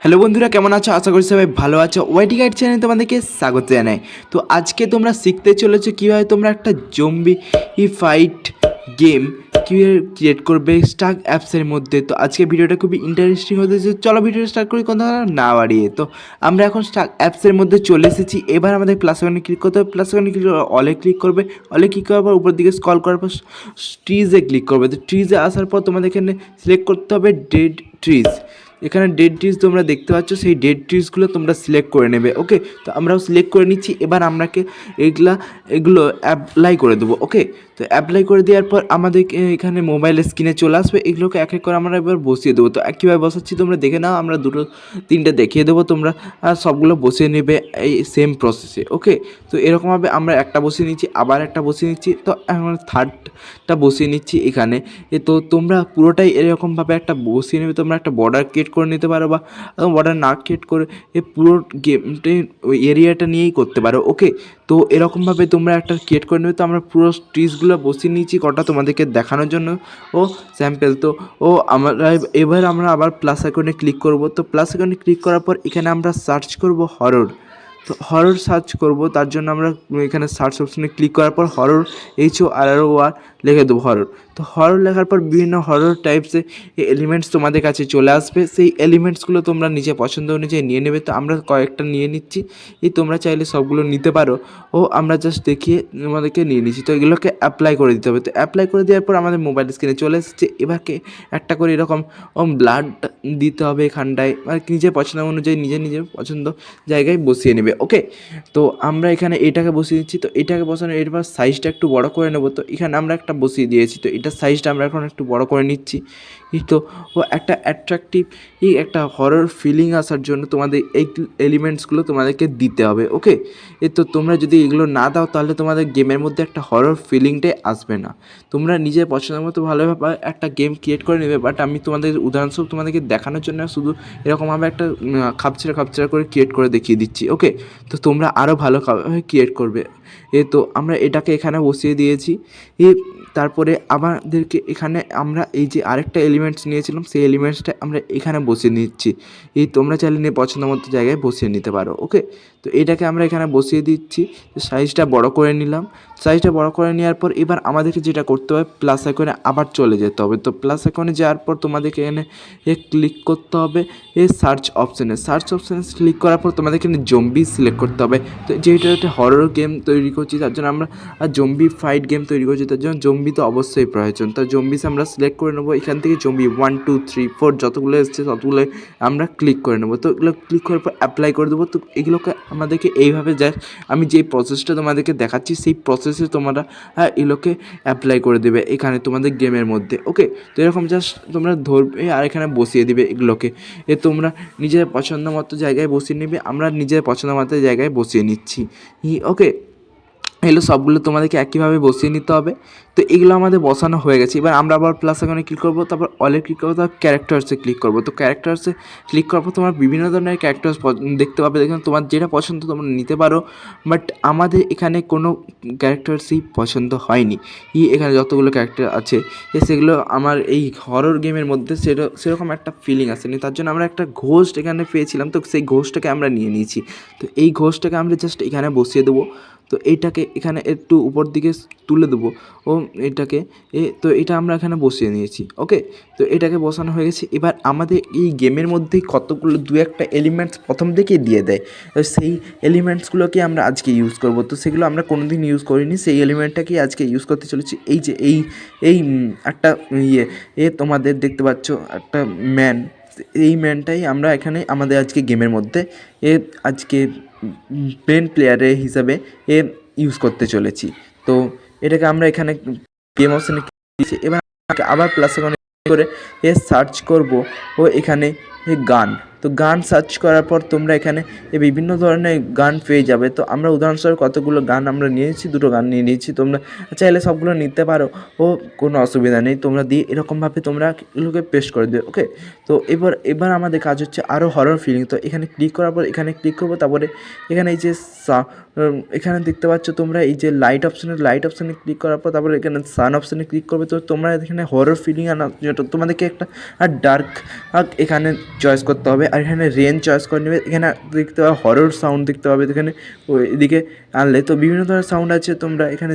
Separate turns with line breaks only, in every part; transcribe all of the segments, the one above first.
Hello বন্ধুরা, কেমন আছো? আশা করি সবাই ভালো আছো। ওয়াইটি গাইড চ্যানেলে তোমাদেরকে স্বাগত জানাই। তো আজকে তোমরা শিখতে চলেছো কীভাবে তোমরা একটা জম্বি ফাইট গেম কীভাবে ক্রিয়েট করবে স্টাক অ্যাপসের মধ্যে। তো আজকে ভিডিওটা খুবই ইন্টারেস্টিং হতে চলেছে। চলো ভিডিওটা স্টার্ট করি কথা না বাড়িয়ে। তো আমরা এখন স্টাক অ্যাপসের মধ্যে চলে এসেছি। এবার আমাদের প্লাস আইকনে ক্লিক করতে হবে। প্লাস আইকনে ক্লিক করে অলে ক্লিক করবে। অলে ক্লিক করার পর উপর দিকে স্ক্রল করার পর ট্রিজে ক্লিক করবে। তো ট্রিজে আসার পর তোমাদের এখানে সিলেক্ট করতে হবে ডেড ট্রিজ। এখানে ডেড ট্রিজ তোমরা দেখতে পাচ্ছ, সেই ডেড ট্রিজগুলো তোমরা সিলেক্ট করে নেবে। ওকে, তো আমরাও সিলেক্ট করে নিচ্ছি। এবার আমরাকে এগুলো অ্যাপ্লাই করে দেবো। ওকে, তো অ্যাপ্লাই করে দেওয়ার পর আমাদের এখানে মোবাইলের স্ক্রিনে চলে আসবে। এগুলোকে এক এক করে আমরা এবার বসিয়ে দেবো। তো কীভাবে বসাচ্ছি তোমরা দেখে নাও। আমরা দুটো তিনটে দেখিয়ে দেবো, তোমরা সবগুলো বসিয়ে নেবে এই সেম প্রসেসে। ওকে, তো এরকমভাবে আমরা একটা বসিয়ে নিচ্ছি, আবার একটা বসিয়ে নিচ্ছি। তো এখন থার্ডটা বসিয়ে নিচ্ছি এখানে। তো তোমরা পুরোটাই এরকমভাবে একটা বসিয়ে নেবে। তোমরা একটা বর্ডার ক্রিয়েট করে নিতে পারো, বা বর্ডার না ক্রিয়েট করে পুরো গেমটা ওই এরিয়াটা নিয়েই করতে পারো। ওকে, তো এরকমভাবে তোমরা একটা ক্রিয়েট করে নেবে। তো আমরা পুরো ট্রিজগুলো বসিয়ে নিয়েছি কটা তোমাদেরকে দেখানোর জন্য ও স্যাম্পেল। তো আমরা এবার আমরা আবার প্লাস আইকনে ক্লিক করব। তো প্লাস আইকনে ক্লিক করার পর এখানে আমরা সার্চ করব হরর। তো হরর সার্চ করব, তার জন্য আমরা এখানে সার্চ অপশনে ক্লিক করার পর হরর HORROR লিখে দেবো হরর। তো হরর লেখার পর বিভিন্ন হরর টাইপসের এলিমেন্টস তোমাদের কাছে চলে আসবে। সেই এলিমেন্টসগুলো তোমরা নিজে পছন্দ অনুযায়ী নিয়ে নেবে। তো আমরা কয়েকটা নিয়ে নিচ্ছি, তোমরা চাইলে সবগুলো নিতে পারো। আমরা জাস্ট দেখিয়ে আমাদেরকে নিয়ে নিচ্ছি। তো এগুলোকে অ্যাপ্লাই করে দিতে হবে। তো অ্যাপ্লাই করে দেওয়ার পর আমাদের মোবাইল স্ক্রিনে চলে এসেছে। এবারকে একটা করে এরকম ব্লাড দিতে হবে এখানটায়, আর নিজের পছন্দ অনুযায়ী নিজের পছন্দ জায়গায় বসিয়ে নেবে। ওকে, তো আমরা এখানে এটাকে বসিয়ে দিচ্ছি। তো এটাকে বসানো, এরপর সাইজটা একটু বড় করে নেবো। তো এখানে আমরা একটা বসিয়ে দিয়েছি। তো এটার সাইজটা আমরা এখন একটু বড় করে নিচ্ছি। তো একটা অ্যাট্রাকটিভ একটা হরর ফিলিং আসার জন্য তোমাদের এই এলিমেন্টসগুলো তোমাদেরকে দিতে হবে। ওকে, তো তোমরা যদি এগুলো না দাও তাহলে তোমাদের গেমের মধ্যে একটা হরর ফিলিংটাই আসবে না। তোমরা নিজের পছন্দের মতো ভালোভাবে একটা গেম ক্রিয়েট করে নেবে। বাট আমি তোমাদের উদাহরণস্বরূপ তোমাদেরকে দেখানোর জন্য শুধু এরকমভাবে একটা খাপছাড়া করে ক্রিয়েট করে দেখিয়ে দিচ্ছি। ওকে, তো তোমরা আরও ভালোভাবে ক্রিয়েট করবে। তো আমরা এটাকে এখানে বসিয়ে দিয়েছি। তারপরে আমাদেরকে এখানে আমরা এই যে আরেকটা এলিমেন্টস নিয়েছিলাম, সেই এলিমেন্টসটা আমরা এখানে বসিয়ে নিচ্ছি। তোমরা চাইলে নিয়ে পছন্দ মতো জায়গায় বসিয়ে নিতে পারো। ওকে, তো এটাকে আমরা এখানে বসিয়ে দিচ্ছি। সাইজটা বড় করে নিলাম। সাইজটা বড় করে নেওয়ার পর এবার আমাদেরকে যেটা করতে হবে, প্লাস আইকনে আবার চলে যেতে হবে। তো প্লাস আইকনে যাওয়ার পর তোমাদেরকে এখানে ক্লিক করতে হবে সার্চ অপশানে। সার্চ অপশানে ক্লিক করার পর তোমাদেরকে এখানে জম্বি সিলেক্ট করতে হবে। তো যেহেতু একটা হরর গেম তৈরি করছি, তার জন্য আমরা জম্বি ফাইট গেম তৈরি করছি, তার জন্য জম্বি তো অবশ্যই প্রয়োজন। তো জম্বিস আমরা সিলেক্ট করে নেবো। এখান থেকে জম্বি 1 2 3 4 যতগুলো এসছে ততগুলো আমরা ক্লিক করে নেবো। তো এগুলো ক্লিক করার পর অ্যাপ্লাই করে দেবো। তো এগুলোকে আমাদেরকে এইভাবে জাস্ট আমি যেই প্রসেসটা তোমাদেরকে দেখাচ্ছি সেই প্রসেসে তোমরা এগুলোকে অ্যাপ্লাই করে দেবে এখানে তোমাদের গেমের মধ্যে। ওকে, তো এরকম জাস্ট তোমরা ধরবে আর এখানে বসিয়ে দিবে এগুলোকে। তোমরা নিজের পছন্দ মতো জায়গায় বসিয়ে নেবে। আমরা নিজের পছন্দ মতো জায়গায় বসিয়ে নিচ্ছি। ওকে, এগুলো সবগুলো তোমাদেরকে একইভাবে বসিয়ে নিতে হবে। তো এগুলো আমাদের বসানো হয়ে গেছে। এবার আমরা আবার প্লাস আইকনে ক্লিক করবো, তারপর অলে ক্লিক করবো, তারপর ক্যারেক্টার্সে ক্লিক করবো। তো ক্যারেক্টার্সে ক্লিক করার পর তোমার বিভিন্ন ধরনের ক্যারেক্টার্স দেখতে পাবে। দেখুন তোমার যেটা পছন্দ তোমরা নিতে পারো। বাট আমাদের এখানে কোনো ক্যারেক্টার্সই পছন্দ হয়নি। এখানে যতগুলো ক্যারেক্টার আছে সেগুলো আমার এই হরর গেমের মধ্যে সেরকম একটা ফিলিং আসেনি। তার জন্য আমরা একটা ঘোস্ট এখানে পেয়েছিলাম। তো সেই ঘোস্টটাকে আমরা নিয়ে নিয়েছি। তো এই ঘোস্টটাকে আমরা জাস্ট এখানে বসিয়ে দেবো। তো এইটাকে এখানে একটু উপর দিকে তুলে দেবো। এটাকে তো এটা আমরা এখানে বসিয়ে নিয়েছি। ওকে, তো এটাকে বসানো হয়ে গেছে। এবার আমাদের এই গেমের মধ্যেই কতগুলো দু একটা এলিমেন্টস প্রথম থেকেই দিয়ে দেয়। তো সেই এলিমেন্টসগুলোকে আমরা আজকে ইউজ করব। তো সেগুলো আমরা কোনো দিন ইউজ করিনি, সেই এলিমেন্টটাকেই আজকে ইউজ করতে চলেছি। এই যে এই একটা তোমাদের দেখতে পাচ্ছ একটা ম্যান, এই ম্যানটাই আমরা এখানে আমাদের আজকে গেমের মধ্যে আজকে মেন প্লেয়ারের হিসাবে ইউজ করতে চলেছি। তো এটাকে আমরা এখানে গেম অপশনে দিয়েছি। এবার আবার প্লাস করে সার্চ করব এখানে গান। তো গান সার্চ করার পর তোমরা এখানে বিভিন্ন ধরনের গান পেয়ে যাবে। তো আমরা উদাহরণস্বরূপ কতগুলো গান আমরা নিয়েছি, দুটো গান নিয়ে নিয়েছি। তোমরা চাইলে সবগুলো নিতে পারো, কোনো অসুবিধা নেই। তোমরা দিয়ে এরকমভাবে তোমরা এগুলোকে পেস্ট করে দেবে। ওকে, তো এবার আমাদের কাজ হচ্ছে আরও হরর ফিলিং। তো এখানে ক্লিক করার পর এখানে ক্লিক করবো। তারপরে এখানে এই যে এখানে দেখতে পাচ্ছ তোমরা এই যে লাইট অপশানে ক্লিক করার পর তারপরে এখানে সান অপশানে ক্লিক করবে। তো তোমরা এখানে হরর ফিলিং আনার জন্য তোমাদেরকে একটা ডার্ক এখানে চয়েস করতে হবে। আর এখানে রেঞ্জ চয়েস করে নেবে। এখানে দেখতে পাবে হরর সাউন্ড দেখতে পাবে, এখানে এদিকে আনলে তো বিভিন্ন ধরনের সাউন্ড আছে, তোমরা এখানে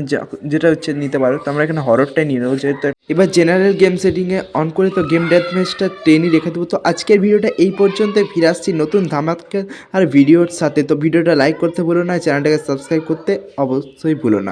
যেটা হচ্ছে নিতে পারো। তো আমরা এখানে হররটাই নিয়ে নেবো যেহেতু। এবার জেনারেল গেম সেটিংয়ে অন করে তো গেম ডেথ ম্যাচটা 10ই রেখে দেবো। তো আজকের ভিডিওটা এই পর্যন্ত, ফিরে আসছি নতুন ধামাকা আর ভিডিওর সাথে। তো ভিডিওটা লাইক করতে ভুলো না, চ্যানেলটাকে সাবস্ক্রাইব করতে অবশ্যই ভুলো না।